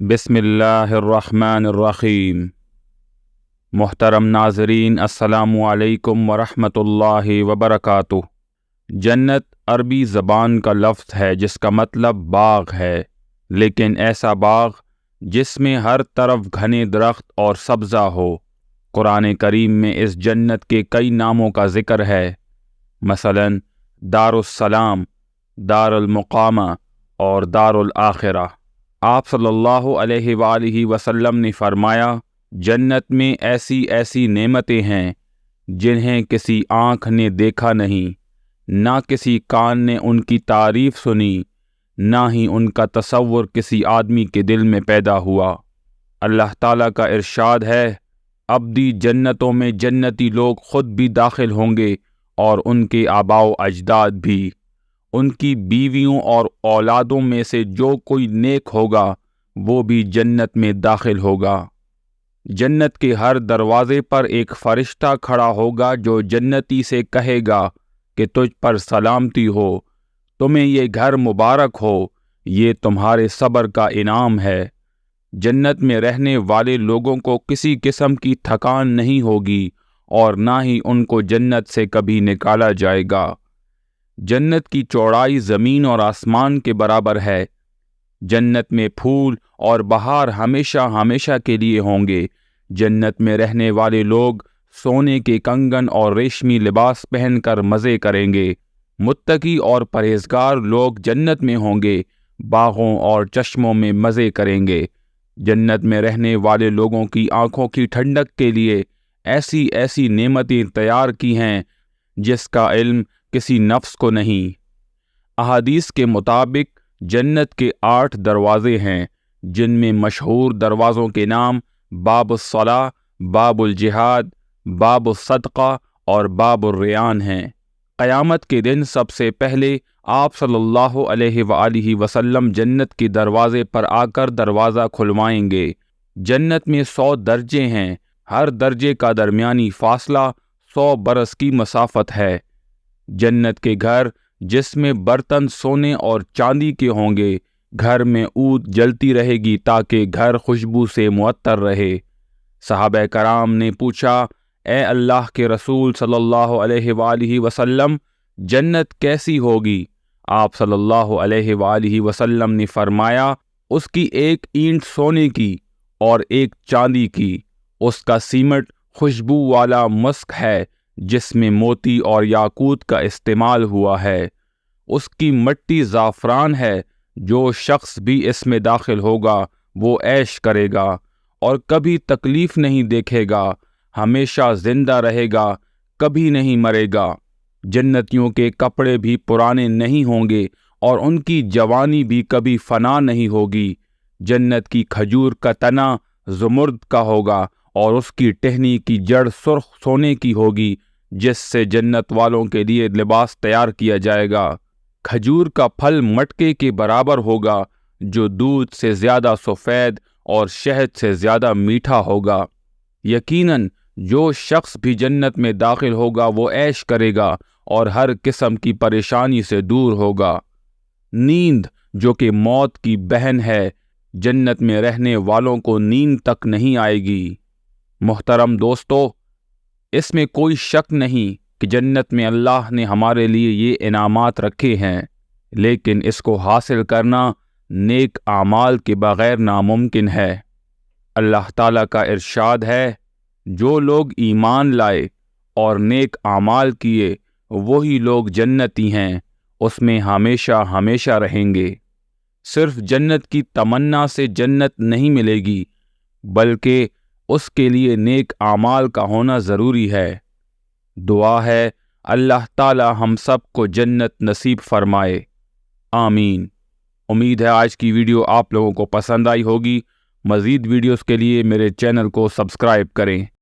بسم اللہ الرحمن الرحیم۔ محترم ناظرین، السلام علیکم ورحمۃ اللہ وبرکاتہ۔ جنت عربی زبان کا لفظ ہے جس کا مطلب باغ ہے، لیکن ایسا باغ جس میں ہر طرف گھنے درخت اور سبزہ ہو۔ قرآن کریم میں اس جنت کے کئی ناموں کا ذکر ہے، مثلاً دار السلام، دار المقامہ اور دار الآخرہ۔ آپ صلی اللہ علیہ وآلہ وسلم نے فرمایا، جنت میں ایسی ایسی نعمتیں ہیں جنہیں کسی آنکھ نے دیکھا نہیں، نہ کسی کان نے ان کی تعریف سنی، نہ ہی ان کا تصور کسی آدمی کے دل میں پیدا ہوا۔ اللہ تعالیٰ کا ارشاد ہے، ابدی جنتوں میں جنتی لوگ خود بھی داخل ہوں گے اور ان کے آباء و اجداد بھی، ان کی بیویوں اور اولادوں میں سے جو کوئی نیک ہوگا وہ بھی جنت میں داخل ہوگا۔ جنت کے ہر دروازے پر ایک فرشتہ کھڑا ہوگا جو جنتی سے کہے گا کہ تجھ پر سلامتی ہو، تمہیں یہ گھر مبارک ہو، یہ تمہارے صبر کا انعام ہے۔ جنت میں رہنے والے لوگوں کو کسی قسم کی تھکان نہیں ہوگی اور نہ ہی ان کو جنت سے کبھی نکالا جائے گا۔ جنت کی چوڑائی زمین اور آسمان کے برابر ہے۔ جنت میں پھول اور بہار ہمیشہ ہمیشہ کے لیے ہوں گے۔ جنت میں رہنے والے لوگ سونے کے کنگن اور ریشمی لباس پہن کر مزے کریں گے۔ متقی اور پرہیزگار لوگ جنت میں ہوں گے، باغوں اور چشموں میں مزے کریں گے۔ جنت میں رہنے والے لوگوں کی آنکھوں کی ٹھنڈک کے لیے ایسی ایسی نعمتیں تیار کی ہیں جس کا علم کسی نفس کو نہیں۔ احادیث کے مطابق جنت کے 8 دروازے ہیں، جن میں مشہور دروازوں کے نام باب الصلاۃ، باب الجہاد، باب الصدقہ اور باب الریان ہیں۔ قیامت کے دن سب سے پہلے آپ صلی اللہ علیہ وآلہ وسلم جنت کے دروازے پر آ کر دروازہ کھلوائیں گے۔ جنت میں 100 درجے ہیں، ہر درجے کا درمیانی فاصلہ 100 برس کی مسافت ہے۔ جنت کے گھر جس میں برتن سونے اور چاندی کے ہوں گے، گھر میں عود جلتی رہے گی تاکہ گھر خوشبو سے معطر رہے۔ صحابہ کرام نے پوچھا، اے اللہ کے رسول صلی اللہ علیہ وآلہ وسلم، جنت کیسی ہوگی؟ آپ صلی اللہ علیہ وآلہ وسلم نے فرمایا، اس کی ایک اینٹ سونے کی اور ایک چاندی کی، اس کا سیمٹ خوشبو والا مسک ہے جس میں موتی اور یاقوت کا استعمال ہوا ہے، اس کی مٹی زعفران ہے، جو شخص بھی اس میں داخل ہوگا وہ عیش کرے گا اور کبھی تکلیف نہیں دیکھے گا، ہمیشہ زندہ رہے گا، کبھی نہیں مرے گا۔ جنتیوں کے کپڑے بھی پرانے نہیں ہوں گے اور ان کی جوانی بھی کبھی فنا نہیں ہوگی۔ جنت کی کھجور کا تنا زمرد کا ہوگا اور اس کی ٹہنی کی جڑ سرخ سونے کی ہوگی، جس سے جنت والوں کے لیے لباس تیار کیا جائے گا۔ کھجور کا پھل مٹکے کے برابر ہوگا جو دودھ سے زیادہ سفید اور شہد سے زیادہ میٹھا ہوگا۔ یقیناً جو شخص بھی جنت میں داخل ہوگا وہ عیش کرے گا اور ہر قسم کی پریشانی سے دور ہوگا۔ نیند جو کہ موت کی بہن ہے، جنت میں رہنے والوں کو نیند تک نہیں آئے گی۔ محترم دوستو، اس میں کوئی شک نہیں کہ جنت میں اللہ نے ہمارے لیے یہ انعامات رکھے ہیں، لیکن اس کو حاصل کرنا نیک اعمال کے بغیر ناممکن ہے۔ اللہ تعالیٰ کا ارشاد ہے، جو لوگ ایمان لائے اور نیک اعمال کیے وہی لوگ جنتی ہیں، اس میں ہمیشہ ہمیشہ رہیں گے۔ صرف جنت کی تمنا سے جنت نہیں ملے گی، بلکہ اس کے لیے نیک اعمال کا ہونا ضروری ہے۔ دعا ہے اللہ تعالی ہم سب کو جنت نصیب فرمائے، آمین۔ امید ہے آج کی ویڈیو آپ لوگوں کو پسند آئی ہوگی۔ مزید ویڈیوز کے لیے میرے چینل کو سبسکرائب کریں۔